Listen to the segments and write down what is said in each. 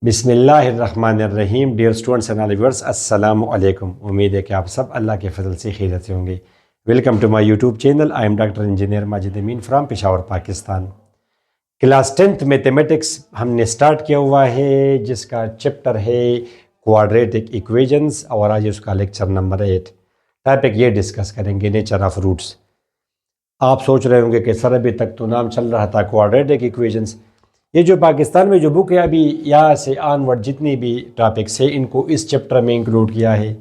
बिस्मिल्लाहिर्रहमानिर्रहीम। Dear students and viewers, अस्सलाम वालेकुम। उम्मीद है कि आप सब अल्लाह के फजल से खैरियत से होंगे। Welcome to my YouTube channel. I am doctor engineer Majid Amin from Peshawar, Pakistan. Class 10th mathematics हमने स्टार्ट किया हुआ है, जिसका चैप्टर है क्वाड्रेटिक इक्वेशंस, और आज उसका लेक्चर नंबर 8। टॉपिक ये डिस्कस करेंगे, नेचर ऑफ रूट्स। आप सोच रहे होंगे कि सर अभी तक तो नाम चल रहा था क्वाड्रेटिक इक्वेशंस। ये जो पाकिस्तान में जो बुक है, अभी यहाँ से ऑनवर्ड जितनी भी टॉपिक्स है इनको इस चैप्टर में इंक्लूड किया है,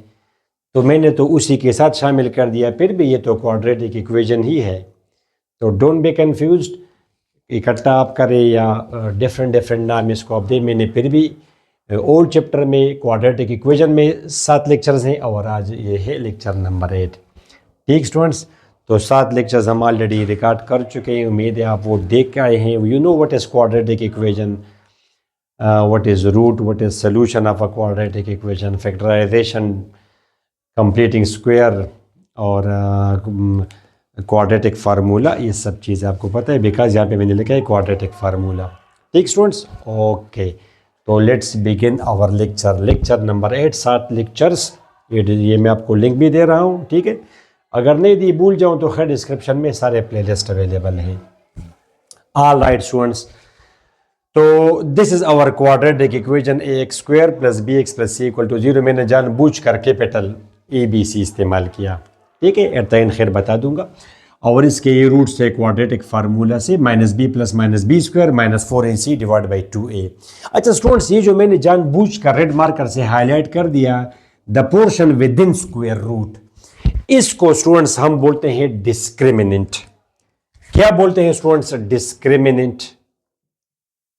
तो मैंने तो उसी के साथ शामिल कर दिया। फिर भी ये तो क्वाड्रेटिक इक्वेशन ही है, तो डोंट बी कन्फ्यूज्ड। इकट्ठा आप करें या डिफरेंट डिफरेंट नाम इसको आप दें, मैंने फिर भी ओल्ड चैप्टर में क्वाड्रेटिक इक्वेशन में 7 लेक्चर्स हैं और आज ये है लेक्चर नंबर 8। ठीक स्टूडेंट्स, तो 7 लेक्चर्स हम ऑलरेडी रिकॉर्ड कर चुके हैं। उम्मीद है आप वो देख के आए हैं। You know what is quadratic equation, what is root, what is solution of a quadratic equation, factorization, completing square और क्वाड्रेटिक फार्मूला। ये सब चीज़ें आपको पता है, बिकॉज यहाँ पे मैंने लिखा है क्वाड्रेटिक फार्मूला। ठीक स्टूडेंट्स, ओके, तो let's begin our lecture number 8। 7 lectures, ये मैं आपको लिंक भी दे रहा हूँ, ठीक है। अगर नहीं दी भूल जाऊँ तो खैर डिस्क्रिप्शन में सारे प्लेलिस्ट अवेलेबल हैं। ऑल राइट स्टूडेंट्स, तो this is our quadratic equation ax square plus bx plus c equal to 0। मैंने जानबूझ कर कैपिटल ABC इस्तेमाल किया, ठीक है। एट द एंड खैर बता दूंगा। और इसके ये रूट्स है क्वाड्रेटिक फार्मूला से, -b plus -b square minus 4ac divide by 2a। अच्छा स्टूडेंट्स, ये जो मैंने जानबूझ कर रेड मार्कर से हाईलाइट कर दिया, the portion within square root, इसको स्टूडेंट्स हम बोलते हैं डिस्क्रिमिनेंट। क्या बोलते हैं स्टूडेंट्स? डिस्क्रिमिनेंट।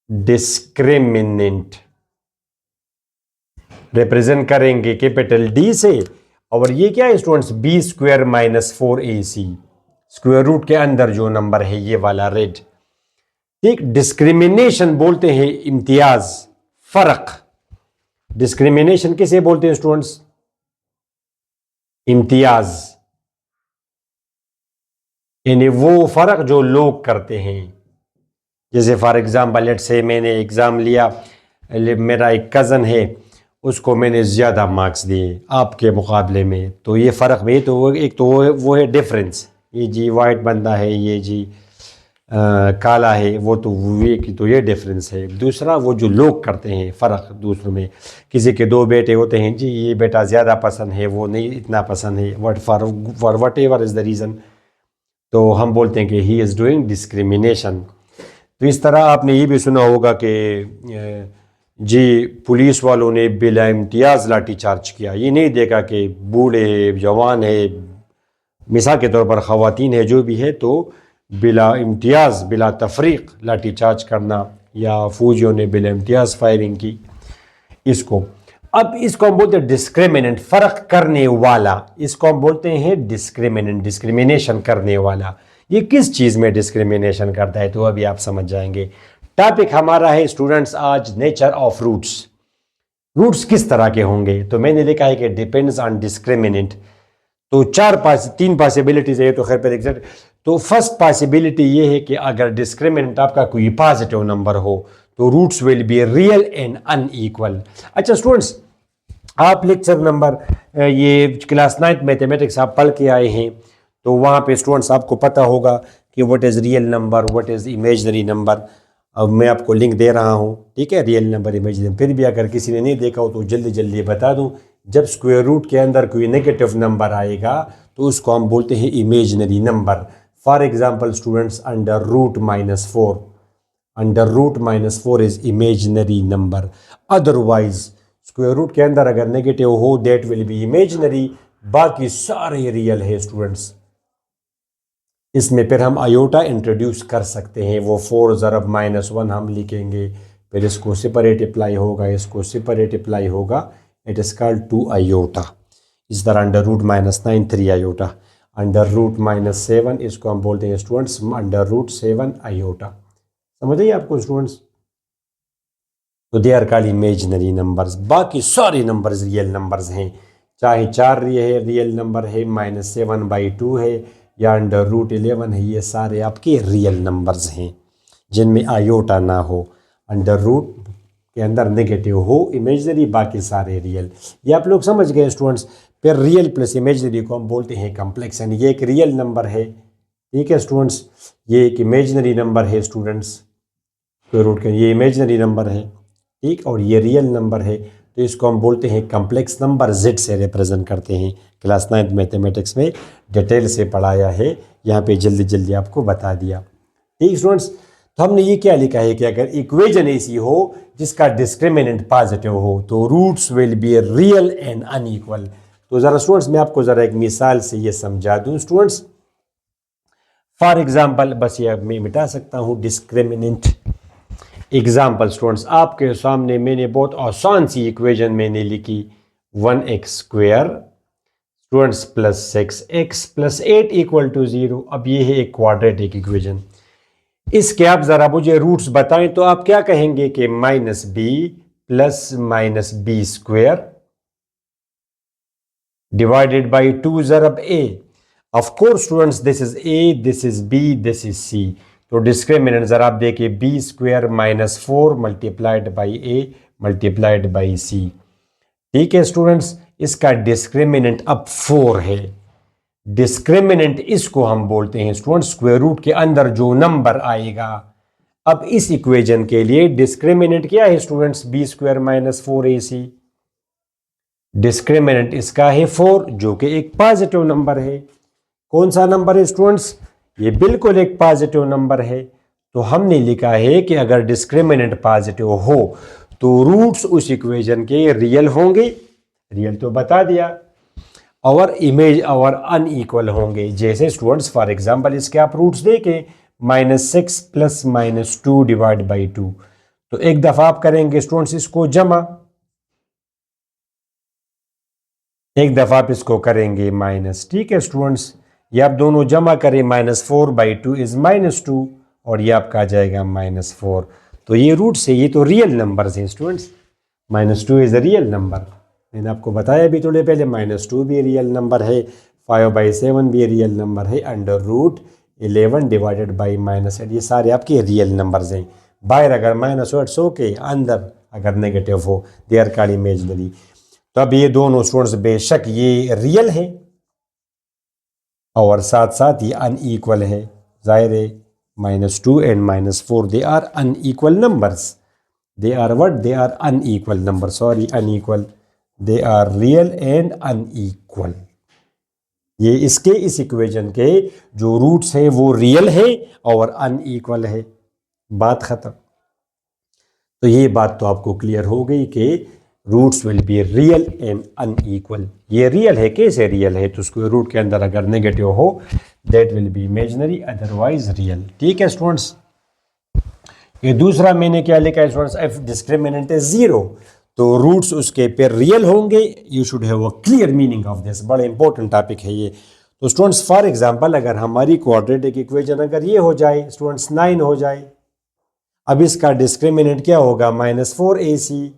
डिस्क्रिमिनेंट रिप्रेजेंट करेंगे कैपिटल डी से। और ये क्या है students? B square minus 4ac, square root के अंदर जो नंबर है ये वाला रेड। ठीक, डिस्क्रिमिनेशन बोलते हैं इम्तियाज, फर्क। डिस्क्रिमिनेशन किसे बोलते हैं स्टूडेंट्स? इम्तियाज, यानी वो फर्क जो लोग करते हैं। जैसे फॉर एग्जांपल लेट से मैंने एग्ज़ाम लिया, मेरा एक कज़न है, उसको मैंने ज़्यादा मार्क्स दिए आपके मुकाबले में, तो ये फ़र्क भी तो एक तो वो है डिफरेंस। ये जी वाइट बंदा है, ये जी काला है, वो तो ये डिफरेंस है। दूसरा वो जो लोग करते हैं फ़र्क दूसरों में, किसी के 2 बेटे होते हैं, जी ये बेटा ज़्यादा पसंद है, वो नहीं इतना पसंद है, for what ever is the reason, तो हम बोलते हैं कि ही इज़ डूइंग डिस्क्रिमिनेशन। तो इस तरह आपने ये भी सुना होगा कि जी पुलिस वालों ने बिला इम्तियाज़ लाठी चार्ज किया। ये नहीं देखा कि बूढ़े जवान है, मिसाल के तौर पर ख़वातीन है, जो भी है, तो बिला इम्तियाज़ बिला तफरीक लाठी चार्ज करना, या फौजियों ने बिला इम्तियाज़ फायरिंग की, इसको हम बोलते हैं डिस्क्रिमिनेंट, फ़र्क करने वाला। इसको हम बोलते हैं डिस्क्रिमिनेंट, डिस्क्रिमिनेशन करने वाला। ये किस चीज़ में डिस्क्रिमिनेशन करता है, तो अभी आप समझ जाएंगे। टॉपिक हमारा है स्टूडेंट्स आज नेचर ऑफ रूट्स। रूट्स किस तरह के होंगे, तो मैंने लिखा है कि डिपेंड्स ऑन डिस्क्रिमिनेंट। तो 3 पॉसिबिलिटीज है, तो खैर पर एग्जैक्ट। तो फर्स्ट पॉसिबिलिटी ये है कि अगर डिस्क्रिमिनेंट आपका कोई पॉजिटिव नंबर हो तो roots will be real and unequal. अच्छा स्टूडेंट्स, आप लेक्चर नंबर ये क्लास 9 मैथमेटिक्स आप पढ़ के आए हैं, तो वहाँ पे स्टूडेंट्स आपको पता होगा कि what is real number, what is imaginary number. अब मैं आपको लिंक दे रहा हूँ, ठीक है, रियल नंबर, इमेजिनरी। फिर भी अगर किसी ने नहीं देखा हो तो जल्दी जल्दी बता दूँ, जब स्क्वायर रूट के अंदर कोई नेगेटिव नंबर आएगा तो उसको हम बोलते हैं imaginary number. For example students, under root minus four is imaginary number. Otherwise square root के अंदर अगर नेगेटिव हो दैट विल बी इमेजिनरी, बाकी सारे रियल है स्टूडेंट्स। इसमें फिर हम आयोटा इंट्रोड्यूस कर सकते हैं, वो 4 ज़रब -1 हम लिखेंगे, फिर इसको सेपरेट अप्लाई होगा, इसको सेपरेट अप्लाई होगा, इट इज़ कॉल्ड 2 आयोटा। इस तरह under root -9 3 iota, under root -7 इसको हम बोलते हैं स्टूडेंट्स अंडर रूट 7 आयोटा। समझ आइए आपको स्टूडेंट्स? तो they are called imaginary numbers. बाकी सारे नंबर्स रियल नंबर्स हैं, चाहे 4 रियल नंबर है, -7/2 है, या अंडर रूट 11 है, ये सारे आपके रियल नंबर्स हैं जिनमें आयोटा ना हो। अंडर रूट के अंदर नेगेटिव हो, इमेजिनरी बाकी सारे रियल। ये आप लोग समझ गए स्टूडेंट्स। फिर रियल प्लस इमेजिनरी को हम बोलते हैं कॉम्प्लेक्स, यानी ये एक रियल नंबर है, ठीक है स्टूडेंट्स, ये एक इमेजिनरी नंबर है स्टूडेंट्स, स्क्वायर रूट के ये इमेजिनरी नंबर है, ठीक, और ये रियल नंबर है, तो इसको हम बोलते हैं कॉम्प्लेक्स नंबर, जेड से रिप्रेजेंट करते हैं। क्लास 9 मैथमेटिक्स में डिटेल से पढ़ाया है, यहाँ पे जल्दी जल्दी आपको बता दिया, ठीक स्टूडेंट्स। तो हमने ये क्या लिखा है कि अगर इक्वेशन ऐसी हो जिसका डिस्क्रिमिनेंट पॉजिटिव हो तो roots will be real and unequal. तो ज़रा स्टूडेंट्स मैं आपको ज़रा एक मिसाल से ये समझा दूँ स्टूडेंट्स। फॉर एग्जाम्पल, बस ये मैं मिटा सकता हूँ डिस्क्रिमिनेंट। एग्जाम्पल स्टूडेंट्स, आपके सामने मैंने बहुत आसान सी इक्वेशन मैंने लिखी 1x square students plus 6x plus 8 equal to 0। अब ये है एक क्वाड्रेटिक इक्वेशन, इसके आप ज़रा मुझे रूट्स बताएं तो आप क्या कहेंगे कि minus B plus minus B square divided by 2 ज़रब A. Of course students this is A, this is B, this is C. तो डिस्क्रिमिनेंट ज़रा आप देखिए B square minus 4 multiplied by A multiplied by C, ठीक है students. इसका discriminant अब 4 है। डिस्क्रिमिनेंट इसको हम बोलते हैं स्टूडेंट्स स्क्वायर रूट के अंदर जो नंबर आएगा। अब इस इक्वेशन के लिए डिस्क्रिमिनेंट क्या है students, B square minus 4ac। Discriminant इसका है 4 जो कि एक पॉजिटिव नंबर है। कौन सा नंबर है स्टूडेंट्स, ये बिल्कुल एक पॉजिटिव नंबर है। तो हमने लिखा है कि अगर डिस्क्रिमिनेंट पॉजिटिव हो तो रूट्स उस इक्वेशन के रियल होंगे, रियल तो बता दिया, और इमेज और अनइक्वल होंगे। जैसे स्टूडेंट्स फॉर एग्जांपल इसके आप रूट्स देखें, -6 प्लस -2 डिवाइड बाई 2। तो एक दफा आप करेंगे स्टूडेंट्स इसको जमा, एक दफा आप इसको करेंगे माइनस, ठीक है स्टूडेंट्स। ये आप दोनों जमा करें, -4/2 इज -2 और ये आपका आ जाएगा -4। तो ये रूट्स है, ये तो रियल नंबर्स हैं students. -2 is a real number, मैंने आपको बताया भी थोड़े पहले, -2 भी रियल नंबर है, 5/7 भी रियल नंबर है, √11 डिवाइडेड बाई -8 ये सारे आपके रियल नंबर्स हैं। बाहर अगर -8 हो के अंदर अगर नेगेटिव हो दे आर कॉल्ड इमेजिनरी। तो अब ये दोनों स्टूडेंट्स बेशक ये रियल है और साथ साथ ये अनइक्वल है, जाहिर है -2 and -4 they are unequal numbers, they are what, they are unequal number, sorry unequal, they are real and unequal. ये इसके इस इक्वेशन के जो रूट्स हैं वो रियल है और अनइक्वल है, बात खत्म। तो ये बात तो आपको क्लियर हो गई कि roots will be real and unequal. ये रियल है, कैसे रियल है, तो उसको रूट के अंदर अगर नेगेटिव हो that will be imaginary otherwise real, ठीक है स्टूडेंट्स। ये दूसरा मैंने क्या लिखा है स्टूडेंट्स, इफ डिस्क्रिमिनेंट इज 0 तो रूट्स उसके पे रियल होंगे। You should have a clear meaning of this, बड़ा इंपॉर्टेंट टॉपिक है ये। तो स्टूडेंट्स फॉर एग्जांपल अगर हमारी क्वाड्रेटिक इक्वेशन अगर ये हो जाए स्टूडेंट्स 9 हो जाए, अब इसका डिस्क्रिमिनेंट क्या होगा, -4ac।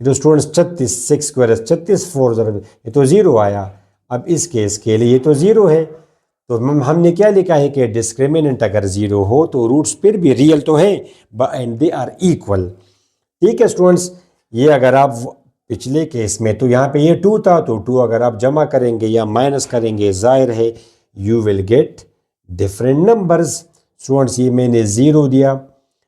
तो स्टूडेंट्स 36 6 स्क्वायर 36 4 ये तो 0 आया। अब इस केस के लिए ये तो 0 है, तो हमने क्या लिखा है कि डिस्क्रिमिनेंट अगर 0 हो तो रूट्स फिर भी रियल तो है एंड दे आर इक्वल, ठीक है स्टूडेंट्स। ये अगर आप पिछले केस में तो यहाँ पे ये 2 था, तो 2 अगर आप जमा करेंगे या माइनस करेंगे जाहिर है you will get different numbers. Students ये मैंने 0 दिया,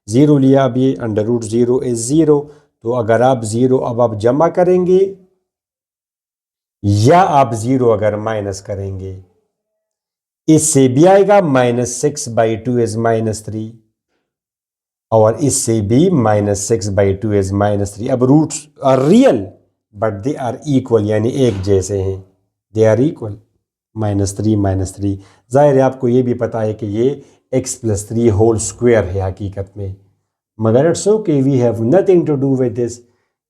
0 लिया, अब ये √0 इज 0। तो अगर आप 0 अब आप जमा करेंगे या आप 0 अगर माइनस करेंगे, इससे भी आएगा -6/2 इज -3 और इससे भी -6/2 इज -3। अब roots are real but they are equal, यानी एक जैसे हैं, दे आर इक्वल, -3 जाहिर है आपको ये भी पता है कि ये x+3 होल स्क्वायर है हकीकत में, मगर it's okay we have nothing to do with this.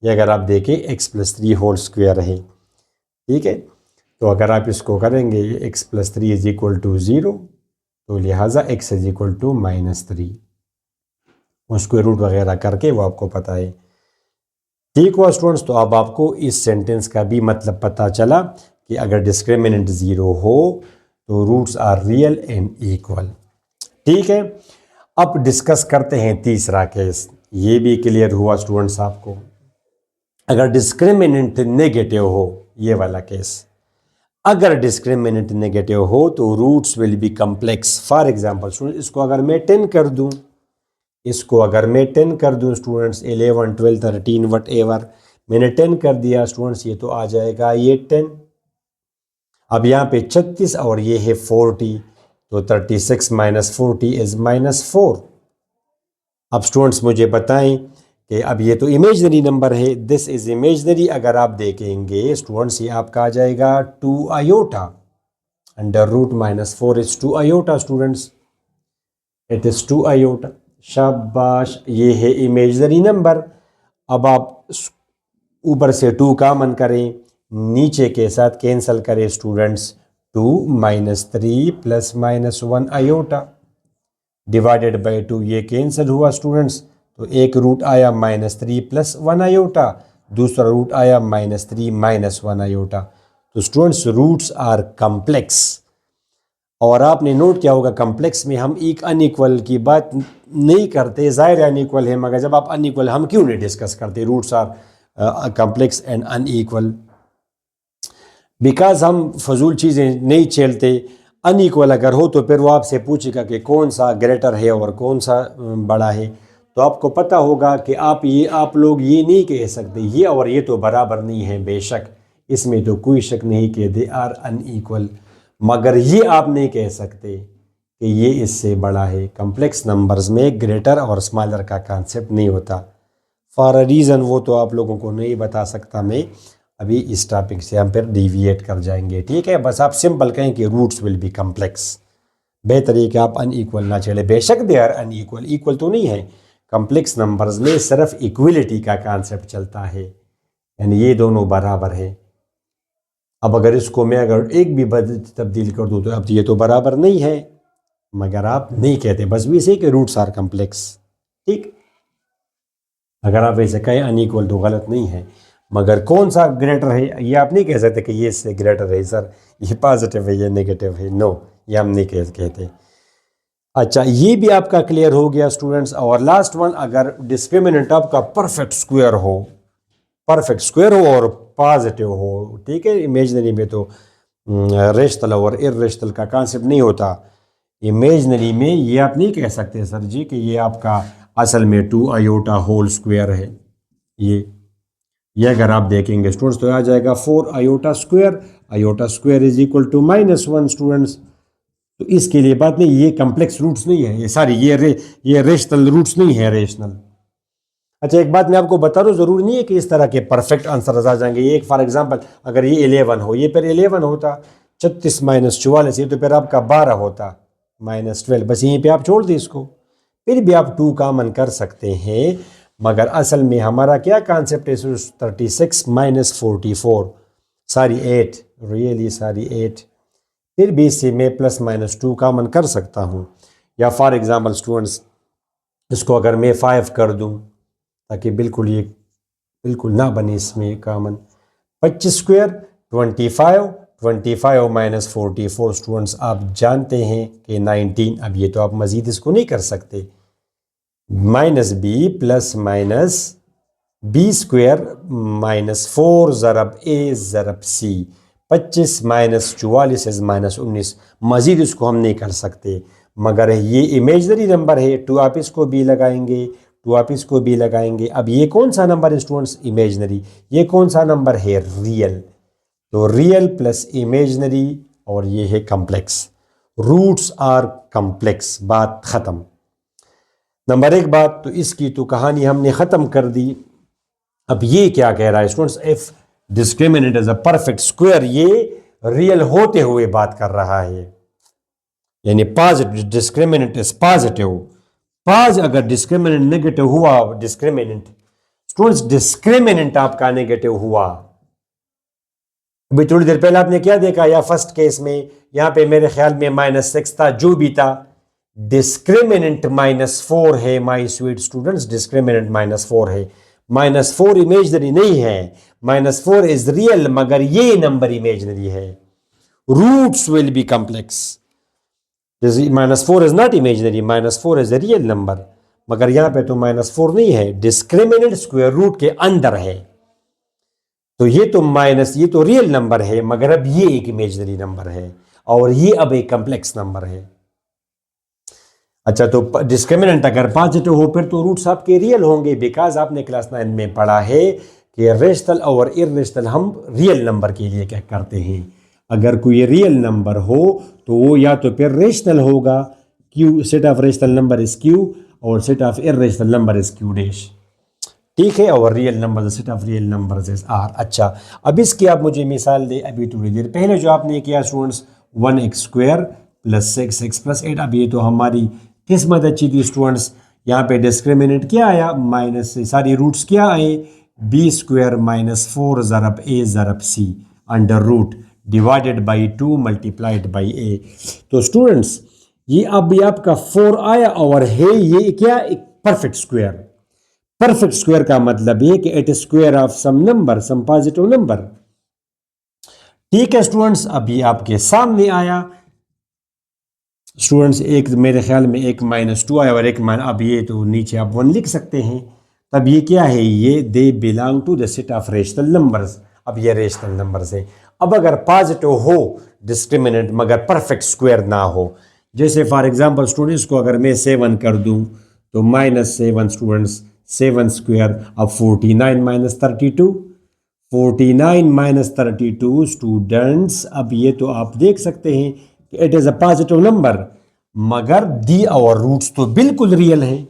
ये अगर आप देखें x+3 होल स्क्वायर है, ठीक है। तो अगर आप इसको करेंगे ये x+3 इज इक्वल टू 0, तो लिहाजा x इज इक्वल टू -3, उसको रूट वगैरह करके वो आपको पता है, ठीक हुआ स्टूडेंट्स। तो अब आपको इस सेंटेंस का भी मतलब पता चला कि अगर डिस्क्रिमिनेंट 0 हो तो roots are real and equal, ठीक है। अब डिस्कस करते हैं तीसरा केस। ये भी क्लियर हुआ स्टूडेंट्स आपको। अगर डिस्क्रिमिनेंट नेगेटिव हो, ये वाला केस, अगर डिस्क्रिमिनेंट नेगेटिव हो तो roots will be complex. For example student, इसको अगर मैं 10 कर दूं, इसको अगर मैं 10 कर दूं स्टूडेंट्स, 11 12 13 वट एवर, मैंने 10 कर दिया स्टूडेंट्स, ये तो आ जाएगा ये 10। अब यहाँ पे 36 और ये है 40, तो 36 माइनस 40 इज -4। अब स्टूडेंट्स मुझे बताएं कि अब ये तो इमेजनरी नंबर है, दिस इज इमेजनरी। अगर आप देखेंगे स्टूडेंट्स, ये आपका आ जाएगा 2 iota, under root -4 is 2 iota students, it is 2 iota. शाबाश, ये है इमेजनरी नंबर। अब आप ऊपर से 2 कॉमन करें, नीचे के साथ कैंसिल करें students, 2 -3 plus -1 iota divided by 2, ये कैंसिल हुआ स्टूडेंट्स। तो एक रूट आया -3 प्लस 1 आयोटा, दूसरा रूट आया -3 -1 आयोटा। तो स्टूडेंट्स रूट्स आर कम्प्लेक्स। और आपने नोट किया होगा कम्प्लेक्स में हम एक अनइक्वल की बात नहीं करते, ज़ाहिर अनइक्वल है, मगर जब आप अनइक्वल हम क्यों नहीं डिस्कस करते, roots are complex and unequal, because हम फजूल चीज़ें नहीं झेलते। अनइक्वल अगर हो तो फिर वो आपसे पूछेगा कि कौन सा ग्रेटर है और कौन सा बड़ा है, तो आपको पता होगा कि आप लोग ये नहीं कह सकते ये और ये तो बराबर नहीं है। बेशक इसमें तो कोई शक नहीं कि दे आर अनइक्वल, मगर ये आप नहीं कह सकते कि ये इससे बड़ा है। कम्प्लेक्स नंबर्स में ग्रेटर और स्मॉलर का कॉन्सेप्ट नहीं होता, फॉर अ रीज़न, वो तो आप लोगों को नहीं बता सकता मैं। अभी इस टॉपिक से हम फिर डिविएट कर जाएंगे, ठीक है। बस आप सिंपल कहें कि रूट्स विल बी कम्प्लेक्स, बेहतर है कि आप अनइक्वल ना चले। बेशक दे आर अनइक्वल, इक्वल तो नहीं है। कम्प्लेक्स नंबर्स में सिर्फ इक्वलिटी का कॉन्सेप्ट चलता है, यानी ये दोनों बराबर है। अब अगर इसको मैं अगर एक भी तब्दील कर दूँ तो अब ये तो बराबर नहीं है, मगर आप नहीं कहते, बस भी इसे कि रूट्स आर कम्प्लेक्स, ठीक। अगर आप ऐसे कहें अनइक्वल तो गलत नहीं है, मगर कौन सा ग्रेटर है ये आप नहीं कह सकते कि ये इससे ग्रेटर है सर, ये पॉजिटिव है, ये नेगेटिव है, नो, ये हम नहीं कहते। अच्छा, ये भी आपका क्लियर हो गया स्टूडेंट्स। और लास्ट वन, अगर डिस्क्रिमिनेंट आपका परफेक्ट स्क्वायर हो, परफेक्ट स्क्वायर हो और पॉजिटिव हो, ठीक है। इमेजनरी में तो रेशनल और इर्रेशनल का कॉन्सेप्ट नहीं होता। इमेजनरी में ये आप नहीं कह सकते सर जी कि ये आपका असल में 2 आयोटा होल स्क्वायर है। ये अगर आप देखेंगे स्टूडेंट्स तो आ जाएगा 4 iota square is equal to -1 students. तो इसके लिए बात नहीं, ये कम्प्लेक्स रूट्स नहीं है, ये सारी ये रेशनल रूट्स नहीं है, रेशनल। अच्छा, एक बात मैं आपको बता दूं, ज़रूरी नहीं है कि इस तरह के परफेक्ट आंसर आ जाएंगे। ये एक फॉर एग्जांपल, अगर ये 11 हो, ये फिर 11 होता, 36 माइनस 44, ये तो फिर आपका 12 होता, -12, बस यहीं पे आप छोड़ दें इसको। फिर भी आप 2 कॉमन कर सकते हैं, मगर असल में हमारा क्या कॉन्सेप्ट है, 36 माइनस 44 सारी 8, रियली सारी 8। फिर भी इससे मैं +-2 कॉमन कर सकता हूँ। या फॉर एग्जांपल स्टूडेंट्स, इसको अगर मैं 5 कर दूँ ताकि बिल्कुल ना बने इसमें कॉमन, 25 स्क्वायर 25 माइनस 44 स्टूडेंट्स आप जानते हैं कि 19। अब ये तो आप मज़ीद इसको नहीं कर सकते, -b प्लस -b स्क्वायर -4 ज़रब a ज़रब c, 25 माइनस 44 इज -19। मज़ीद इसको हम नहीं कर सकते, मगर ये इमेजनरी नंबर है, 2 आप इसको भी लगाएंगे, 2 आप इसको भी लगाएंगे। अब ये कौन सा नंबर है स्टूडेंट्स, इमेजनरी। ये कौन सा नंबर है, रियल। तो रियल प्लस इमेजनरी, और ये है कम्प्लेक्स। रूट्स आर कम्प्लेक्स, बात ख़त्म। नंबर 1 बात तो इसकी तो कहानी हमने ख़त्म कर दी। अब ये क्या कह रहा है students, if discriminant is a perfect square, ये रियल होते हुए बात कर रहा है, यानी पॉजिटिव, डिस्क्रिमिनेंट इज पॉजिटिव। अगर डिस्क्रिमिनेंट नेगेटिव हुआ, डिस्क्रिमिनेंट स्टूडेंट्स, डिस्क्रिमिनेंट आपका नेगेटिव हुआ, अभी थोड़ी देर पहले आपने क्या देखा, या फर्स्ट केस में यहां पे मेरे ख्याल में -6 था, जो भी था, डिस्क्रिमिनेंट -4 है। माय स्वीट स्टूडेंट्स, डिस्क्रिमिनेंट -4 है। -4 इमेजनरी नहीं है, -4 इज रियल, मगर ये नंबर इमेजनरी है। Roots will be complex. -4 is not imaginary, -4 is a real number, मगर यहाँ पे तो -4 नहीं है, डिस्क्रिमिनेंट स्क्वायर रूट के अंदर है, तो ये तो माइनस, ये तो रियल नंबर है, मगर अब ये एक इमेजिनरी नंबर है और ये अब एक कम्प्लेक्स नंबर है। अच्छा, तो डिस्क्रिमिनेंट अगर पॉजिटिव हो फिर तो रूट्स आपके रियल होंगे, बिकॉज आपने क्लास 9 में पढ़ा है कि रेशनल और इर्रेशनल हम रियल नंबर के लिए क्या करते हैं। अगर कोई रियल नंबर हो तो वो या तो फिर रेशनल होगा, Q set of rational number is Q और set of irrational number is Q dash, ठीक है, और real number set of real numbers is R. अच्छा, अब इसकी आप मुझे मिसाल दे अभी थोड़ी देर पहले जो आपने किया स्टूडेंट्स 1x² + 6x + 8, अब ये तो हमारी किस्मत अच्छी थी स्टूडेंट्स, यहाँ पे डिस्क्रिमिनेंट क्या आया, माइनस से सारी रूट्स क्या आए, b² - 4 ज़रब a ज़रब c under root divided by 2 multiplied by a। तो स्टूडेंट्स ये अब ये आपका 4 आया और है ये क्या, एक परफेक्ट स्क्वायर। परफेक्ट स्क्वायर का मतलब ये कि it is square of some number, some positive number, ठीक है स्टूडेंट्स। अब ये आपके सामने आया स्टूडेंट्स, एक मेरे ख्याल में एक -2 आया और एक अब ये तो नीचे आप 1 लिख सकते हैं, तब ये क्या है, ये they belong to the set of rational numbers. अब ये रेशनल नंबर्स है। अब अगर पॉजिटिव हो डिस्क्रिमिनेंट मगर परफेक्ट स्क्वायर ना हो, जैसे फॉर एग्जांपल स्टूडेंट्स को अगर मैं 7 कर दूं तो -7 स्टूडेंट्स 7², अब 49 - 32, 49 - 32 स्टूडेंट्स, अब ये तो आप देख सकते हैं कि it is a positive number, मगर दी और रूट्स तो बिल्कुल रियल हैं,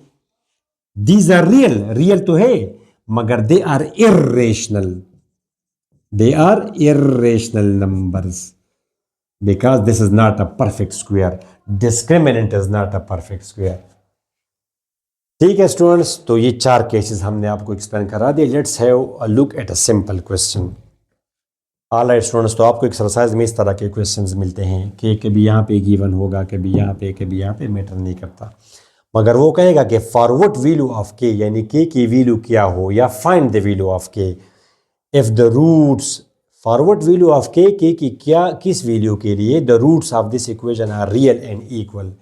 दीज आर रियल, रियल तो है मगर they are irrational, they are irrational numbers because this is not a perfect square, discriminant is not a perfect square, ठीक है स्टूडेंट्स। तो ये 4 केसेस हमने आपको एक्सप्लेन करा दिए। Let's have a look at a simple question. Alright students, तो आपको एक्सरसाइज में इस तरह के क्वेश्चंस मिलते हैं कि कभी यहाँ पे गिवन होगा, कभी यहाँ पे मैटर नहीं करता, मगर वो कहेगा कि फॉर व्हाट वैल्यू ऑफ के, यानी के की वैल्यू क्या हो, या find the value of K if the roots, for what value of K की क्या, किस वैल्यू के लिए the roots of this equation are real and equal.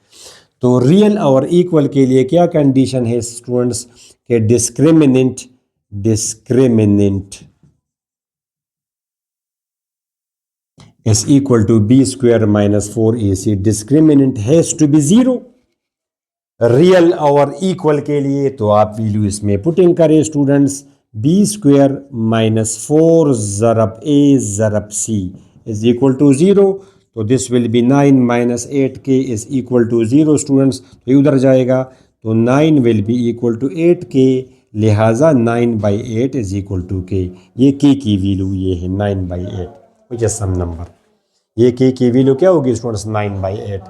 तो रियल और इक्वल के लिए क्या कंडीशन है स्टूडेंट्स के discriminant is equal to b² - 4ac, discriminant has to be 0 real और इक्वल के लिए। तो आप वैल्यू इसमें पुटिंग करें स्टूडेंट्स, b² - 4 ज़रब a ज़रब c is equal to 0, तो this will be 9 - 8k is equal to 0 students, तो ये उधर जाएगा, तो 9 will be equal to 8k, लिहाजा 9/8 is equal to k। ये k की वैल्यू ये है 9/8 विच इज सम नंबर, ये k की वैल्यू क्या होगी स्टूडेंट्स 9/8।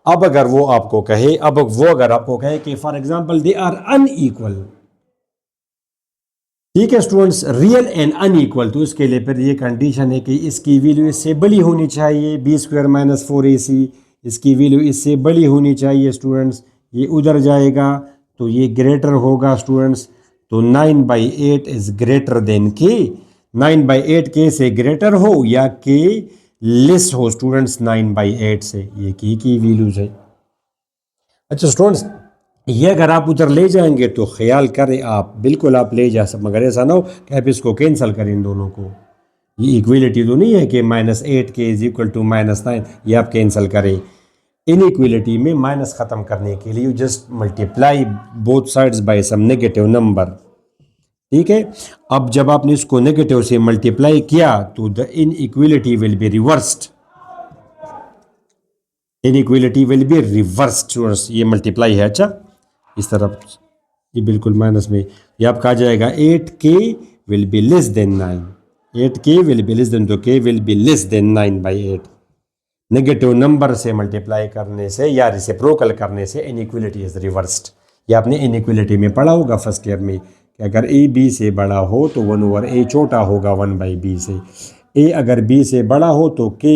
अब अगर वो आपको कहे, अब वो अगर आपको कहे कि for example they are unequal, ठीक है स्टूडेंट्स, रियल एंड अनइक्वल, तो इसके लिए फिर ये कंडीशन है कि इसकी वैल्यू इससे बड़ी होनी चाहिए, b² - 4ac, इसकी वैल्यू इससे बड़ी होनी चाहिए स्टूडेंट्स, ये उधर जाएगा तो ये ग्रेटर होगा स्टूडेंट्स, तो 9/8 इज ग्रेटर देन के, 9/8 के से ग्रेटर हो या के लेस हो स्टूडेंट्स 9/8 से, ये की वैल्यूज है। अच्छा स्टूडेंट्स, ये अगर आप उधर ले जाएंगे तो ख्याल करें आप, बिल्कुल आप ले जा सकते, मगर ऐसा ना हो कि आप इसको कैंसिल करें इन दोनों को, ये इक्वलिटी तो नहीं है कि -8k इज इक्वल टू -9, ये आप कैंसिल करें। इनइक्वलिटी में माइनस ख़त्म करने के लिए you just multiply both sides by some negative number, ठीक है। अब जब आपने इसको नेगेटिव से मल्टीप्लाई किया तो the inequality will be reversed, inequality will be reversed, ये मल्टीप्लाई है, अच्छा इस तरफ ये बिल्कुल माइनस में, ये आपका आ जाएगा 8k will be less than 9, 8k will be less than, तो k will be less than 9/8। Negative number से मल्टीप्लाई करने से या रेसिप्रोकल करने से इनइक्वलिटी इज रिवर्स्ड। ये आपने इनइक्वलिटी में पढ़ा होगा फर्स्ट ईयर में कि अगर a b से बड़ा हो तो 1/a छोटा होगा 1/b से, a अगर b से बड़ा हो तो k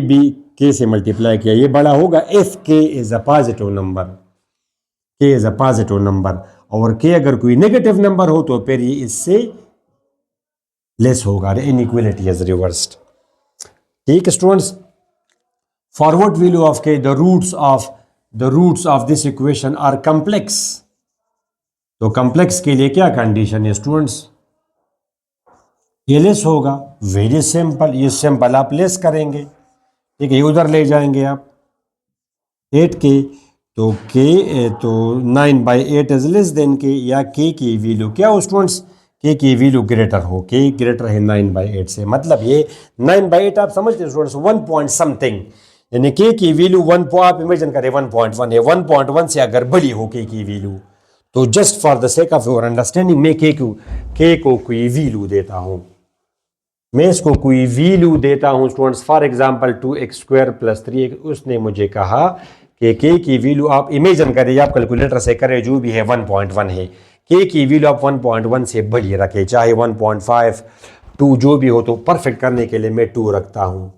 b k से मल्टीप्लाई किया ये बड़ा होगा, if k is a positive number, k is a positive number, और k अगर कोई नेगेटिव नंबर हो तो फिर ये इससे लेस होगा, इनइक्वलिटी इज रिवर्स्ड, ठीक है students. For what value of k the roots of the roots of this equation are complex. तो कम्प्लेक्स के लिए क्या कंडीशन है स्टूडेंट्स? ये लेस होगा। वेरी सिंपल, ये सिंपल आप लेस करेंगे, ठीक है, ये उधर ले जाएंगे आप 8k, तो k तो 9/8 इज लेस देन k, या k की वैल्यू क्या हो स्टूडेंट्स? k की वैल्यू ग्रेटर हो, k ग्रेटर है 9/8 से, मतलब ये 9/8 आप समझते हैं स्टूडेंट्स 1 पॉइंट समथिंग, यानी k की वैल्यू 1 आप इमेजिन करें 1.1 है, 1.1 से अगर बड़ी हो k की वैल्यू, तो just for the sake of your understanding मैं k को कोई वैल्यू देता हूं, मैं इसको कोई वैल्यू देता हूं students, for example 2x² + 3x। उसने मुझे कहा कि k की वैल्यू आप इमेजिन करें, आप कैलकुलेटर से करें, जो भी है 1.1 है, k की वैल्यू आप 1.1 से बड़ी रखें, चाहे 1.5 2 जो भी हो, तो परफेक्ट करने के लिए मैं 2 रखता हूं।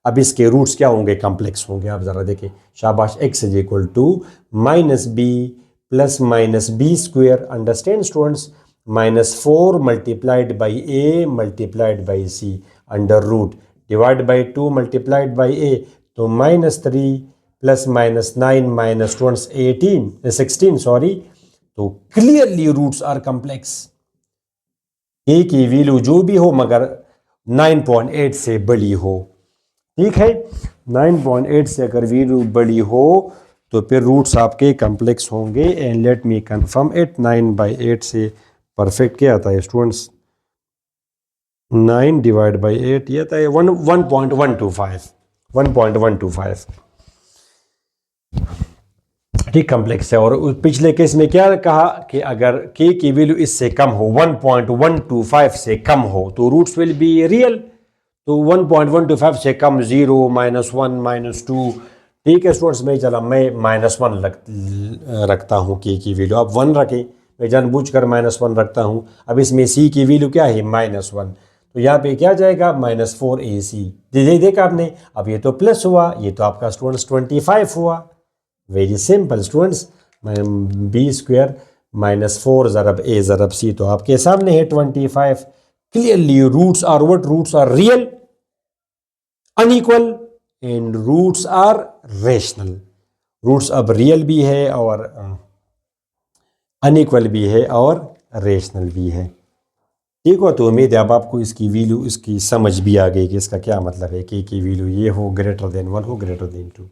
अब इसके रूट्स क्या होंगे? कम्प्लेक्स होंगे। आप जरा देखें, शाबाश, x = -b + -b², understand students, -4 × a × c under root divide by 2 × a, तो -3 + -9 स्टूडेंट्स 16 सॉरी, तो clearly roots are complex. a की वैल्यू जो भी हो मगर 9.8 से बड़ी हो, ठीक है, 9.8 से अगर वैल्यू बड़ी हो तो फिर रूट्स आपके कम्प्लेक्स होंगे। And let me confirm it, 9/8 से परफेक्ट क्या आता है स्टूडेंट्स? 9/8 ये आता है 1.125, 1.125, ठीक, कम्प्लेक्स है। और पिछले केस में क्या कहा कि अगर k की वैल्यू इससे कम हो, 1.125 से कम हो, तो रूट्स विल बी रियल। तो 1.125 से कम 0 -1 -2, ठीक है स्टूडेंट्स, मैं चला मैं -1 रखता हूँ k की वैल्यू, आप 1 रखें, मैं जानबूझकर -1 रखता हूँ। अब इसमें c की वैल्यू क्या है? -1, तो यहाँ पे क्या जाएगा? -4ac, देखा आपने। अब ये तो प्लस हुआ, ये तो आपका स्टूडेंट्स 25 हुआ। वेरी सिंपल स्टूडेंट्स, b² -4 ज़रब a ज़रब c, तो आपके सामने है 25। Clearly roots are what? Roots are real, unequal, and roots are rational. Roots अब रियल भी है और अनइक्वल भी है और रेशनल भी है, ठीक हो। तो उम्मीद है अब आपको इसकी वैल्यू, इसकी समझ भी आ गई कि इसका क्या मतलब है, k की वैल्यू ये हो, ग्रेटर देन 1 हो, ग्रेटर देन 2,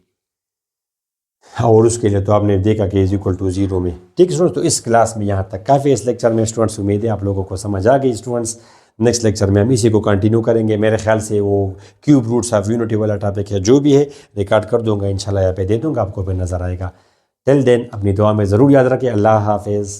और उसके लिए तो आपने देखा कि = 0 में, ठीक है स्टूडेंट्स। तो इस क्लास में यहाँ तक काफ़ी, इस लेक्चर में स्टूडेंट्स, उम्मीद है आप लोगों को समझ आ गई स्टूडेंट्स। नेक्स्ट लेक्चर में हम इसी को कंटिन्यू करेंगे। मेरे ख्याल से वो क्यूब रूट्स ऑफ यूनिटी वाला टॉपिक है, जो भी है रिकॉर्ड कर दूंगा, इंशाल्लाह यहाँ पे दे दूंगा, आपको फिर नज़र आएगा। टिल देन अपनी दुआ में ज़रूर याद रखें। अल्लाह हाफिज़।